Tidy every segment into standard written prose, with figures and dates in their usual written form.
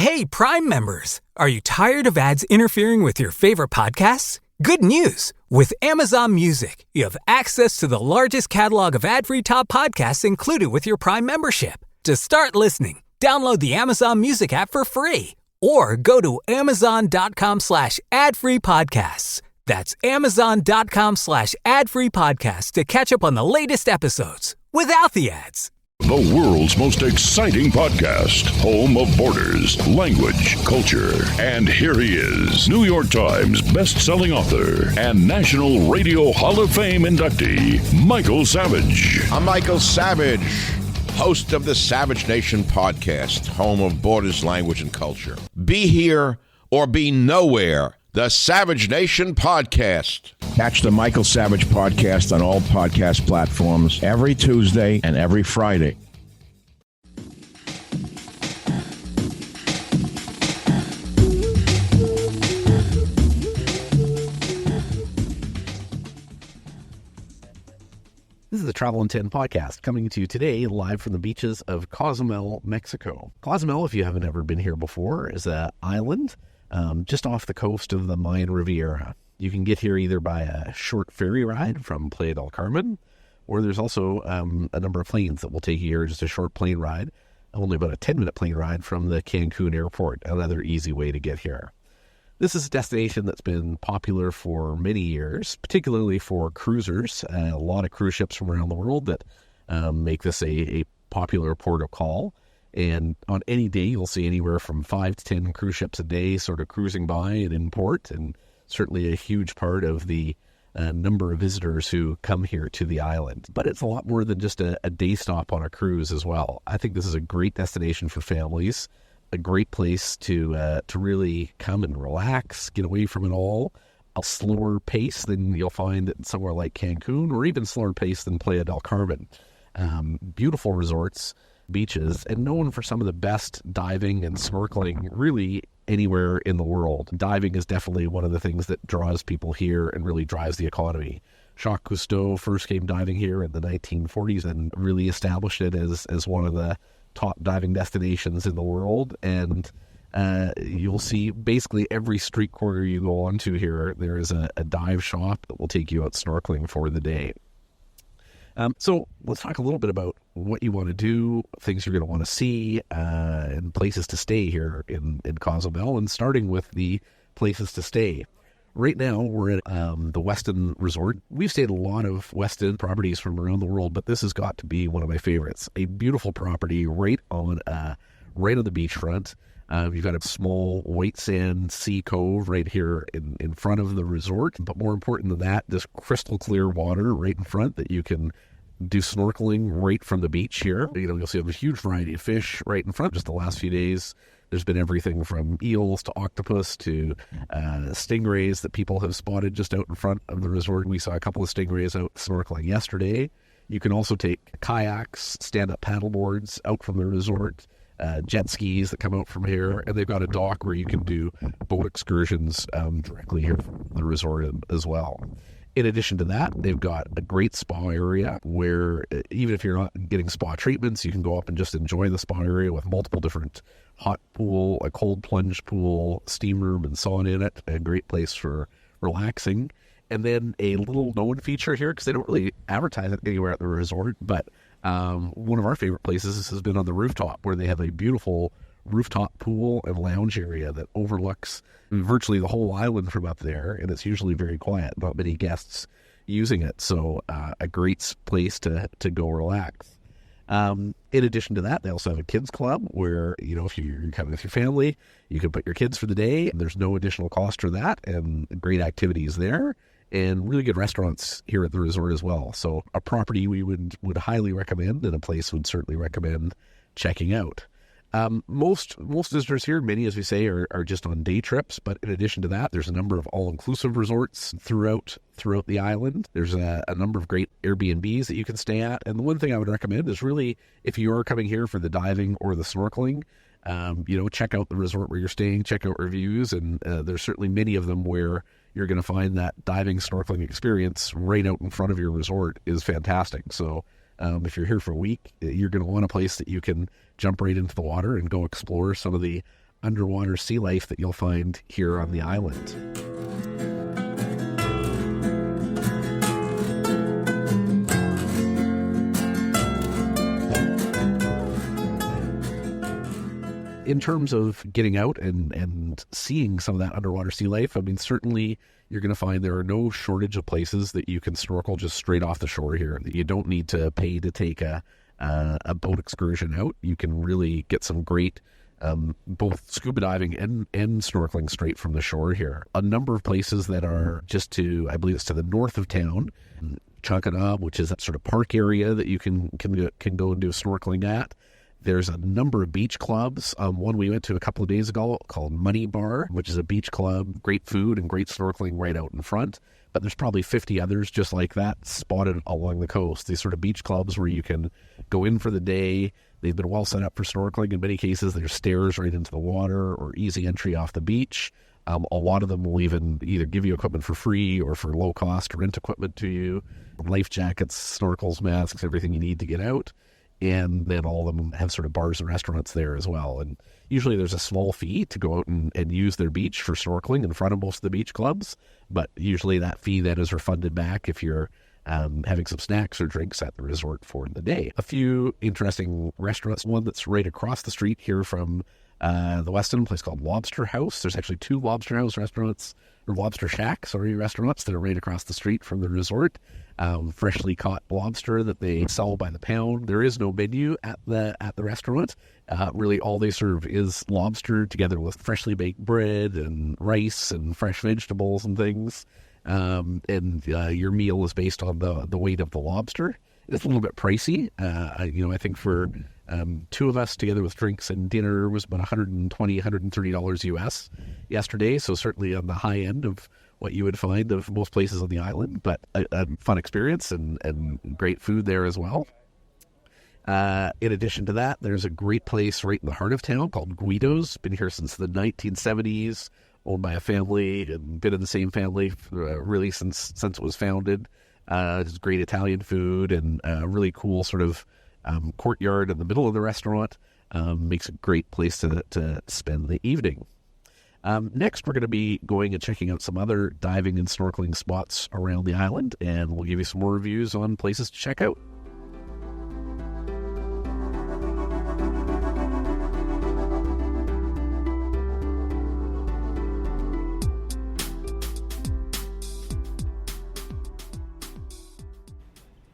Hey, Prime members! Are you tired of ads interfering with your favorite podcasts? Good news! With Amazon Music, you have access to the largest catalog of ad-free top podcasts included with your Prime membership. To start listening, download the Amazon Music app for free or go to amazon.com/ad-free podcasts. That's amazon.com/ad-free podcasts to catch up on the latest episodes without the ads. The world's most exciting podcast, home of borders, language, culture. And here he is, New York Times best-selling author and National Radio Hall of Fame inductee, Michael Savage. I'm Michael Savage, host of the Savage Nation podcast, home of borders, language, and culture. Be here or be nowhere. The Savage Nation podcast. Catch the Michael Savage podcast on all podcast platforms every Tuesday and every Friday. This is the Travel in 10 podcast coming to you today live from the beaches of Cozumel, Mexico. Cozumel, if you haven't ever been here before, is an island just off the coast of the Mayan Riveria. You can get here either by a short ferry ride from Playa del Carmen, or there's also a number of planes that will take you here, just a short plane ride, only about a 10-minute plane ride from the Cancun airport, another easy way to get here. This is a destination that's been popular for many years, particularly for cruisers. A lot of cruise ships from around the world that make this a popular port of call. And on any day, you'll see anywhere from 5 to 10 cruise ships a day sort of cruising by and in port, and certainly a huge part of the number of visitors who come here to the island. But it's a lot more than just a day stop on a cruise as well. I think this is a great destination for families, a great place to really come and relax, get away from it all. A slower pace than you'll find at somewhere like Cancun, or even slower pace than Playa del Carmen. Beautiful resorts, beaches, and known for some of the best diving and snorkeling really anywhere in the world. Diving is definitely one of the things that draws people here and really drives the economy. Jacques Cousteau first came diving here in the 1940s and really established it as one of the top diving destinations in the world. And you'll see basically every street corner you go onto here, there is a dive shop that will take you out snorkeling for the day. So let's talk a little bit about what you want to do, things you're going to want to see, and places to stay here in Cozumel, and starting with the places to stay. Right now, we're at the Westin Resort. We've stayed at a lot of Westin properties from around the world, but this has got to be one of my favorites. A beautiful property right on the beachfront. You've got a small white sand sea cove right here in front of the resort. But more important than that, this crystal clear water right in front that you can do snorkeling right from the beach here. You'll see a huge variety of fish right in front. Just the last few days, there's been everything from eels to octopus to stingrays that people have spotted just out in front of the resort. We saw a couple of stingrays out snorkeling yesterday. You can also take kayaks, stand-up paddleboards out from the resort, jet skis that come out from here, and they've got a dock where you can do boat excursions directly here from the resort as well. In addition to that, they've got a great spa area where even if you're not getting spa treatments, you can go up and just enjoy the spa area with multiple different hot pool, a cold plunge pool, steam room, and sauna in it. A great place for relaxing. And then a little known feature here, because they don't really advertise it anywhere at the resort, but one of our favorite places has been on the rooftop, where they have a beautiful rooftop pool and lounge area that overlooks virtually the whole island from up there, and it's usually very quiet, not many guests using it, so a great place to go relax. In addition to that, they also have a kids club where, if you're coming with your family, you can put your kids for the day. There's no additional cost for that, and great activities there, and really good restaurants here at the resort as well. So a property we would highly recommend, and a place we'd certainly recommend checking out. Most visitors here, many as we say, are just on day trips, but in addition to that, there's a number of all-inclusive resorts throughout the island. There's a number of great Airbnbs that you can stay at, and the one thing I would recommend is really, if you are coming here for the diving or the snorkeling, check out the resort where you're staying, check out reviews, and there's certainly many of them where you're going to find that diving, snorkeling experience right out in front of your resort is fantastic. So if you're here for a week, you're going to want a place that you can jump right into the water and go explore some of the underwater sea life that you'll find here on the island. In terms of getting out and seeing some of that underwater sea life, I mean, certainly you're going to find there are no shortage of places that you can snorkel just straight off the shore here, that you don't need to pay to take a boat excursion out. You can really get some great both scuba diving and snorkeling straight from the shore here. A number of places that are just to, I believe it's to the north of town, Chankana, which is that sort of park area that you can go and do snorkeling at. There's a number of beach clubs. One we went to a couple of days ago called Money Bar, which is a beach club, great food and great snorkeling right out in front. But there's probably 50 others just like that spotted along the coast. These sort of beach clubs where you can go in for the day. They've been well set up for snorkeling. In many cases, there's stairs right into the water or easy entry off the beach. A lot of them will even either give you equipment for free or for low cost, or rent equipment to you. Life jackets, snorkels, masks, everything you need to get out. And then all of them have sort of bars and restaurants there as well. And usually there's a small fee to go out and use their beach for snorkeling in front of most of the beach clubs. But usually that fee then is refunded back if you're having some snacks or drinks at the resort for the day. A few interesting restaurants. One that's right across the street here from the Westin, a place called Lobster House. There's actually two Lobster House restaurants, or Lobster Shack, restaurants that are right across the street from the resort. Freshly caught lobster that they sell by the pound. There is no menu at the restaurant. Really, all they serve is lobster together with freshly baked bread and rice and fresh vegetables and things. And your meal is based on the weight of the lobster. It's a little bit pricey. I think for two of us together with drinks and dinner was about $120, $130 US yesterday. So certainly on the high end of what you would find of most places on the island, but a fun experience and great food there as well. In addition to that, there's a great place right in the heart of town called Guido's. Been here since the 1970s, owned by a family, and been in the same family really since it was founded. It's great Italian food and really cool sort of courtyard in the middle of the restaurant. Makes a great place to spend the evening. Next, we're going to be going and checking out some other diving and snorkeling spots around the island, and we'll give you some more reviews on places to check out.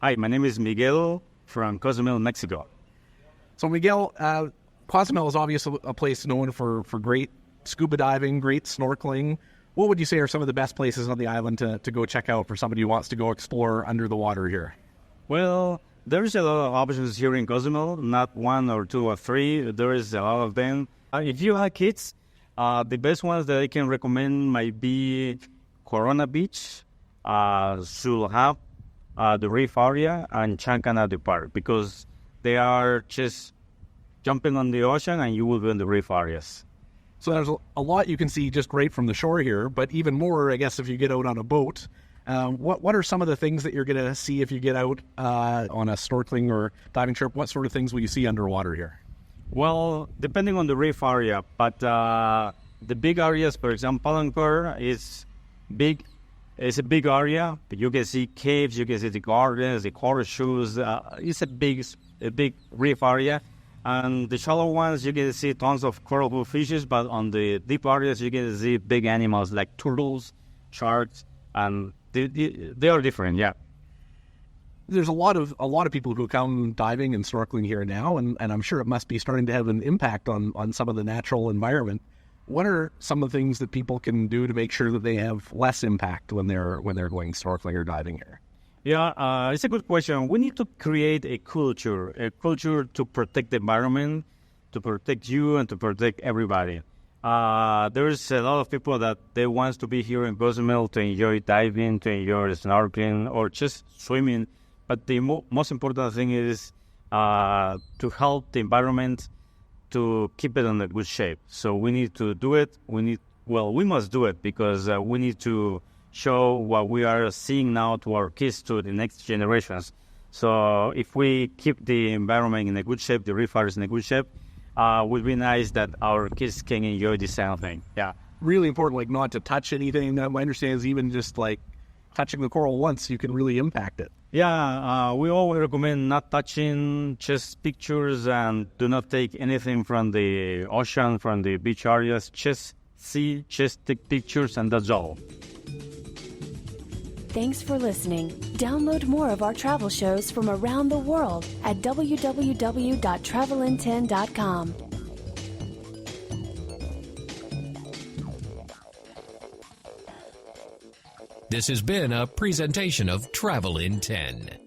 Hi, my name is Miguel from Cozumel, Mexico. So Miguel, Cozumel is obviously a place known for great scuba diving, great snorkeling. What would you say are some of the best places on the island to go check out for somebody who wants to go explore under the water here? Well, there's a lot of options here in Cozumel, not one or two or three. There is a lot of them. If you have kids, the best ones that I can recommend might be Corona Beach, Sulhap, the Reef area, and Chankana the Park, because they are just jumping on the ocean and you will be in the reef areas. So there's a lot you can see just right from the shore here, but even more, I guess, if you get out on a boat. What are some of the things that you're going to see if you get out on a snorkeling or diving trip? What sort of things will you see underwater here? Well, depending on the reef area, but the big areas, for example, Palancar is big. It's a big area. You can see caves, you can see the gardens, the horseshoes. It's a big reef area. And the shallow ones, you can see tons of coral blue fishes, but on the deep areas, you can see big animals like turtles, sharks, and they are different, yeah. There's a lot of people who come diving and snorkeling here now, and I'm sure it must be starting to have an impact on some of the natural environment. What are some of the things that people can do to make sure that they have less impact when they're going snorkeling or diving here? Yeah, it's a good question. We need to create a culture to protect the environment, to protect you, and to protect everybody. There's a lot of people that they want to be here in Cozumel to enjoy diving, to enjoy snorkeling, or just swimming. But the most important thing is to help the environment, to keep it in a good shape. So we need to do it. We must do it because we need to show what we are seeing now to our kids, to the next generations. So if we keep the environment in a good shape, the reef areas in a good shape, would be nice that our kids can enjoy this kind of thing. Yeah. Really important, like not to touch anything. My understanding is even just like touching the coral once, you can really impact it. Yeah, we always recommend not touching, just pictures, and do not take anything from the ocean, from the beach areas. Just see, just take pictures, and that's all. Thanks for listening. Download more of our travel shows from around the world at www.travelin10.com. This has been a presentation of Travel in 10.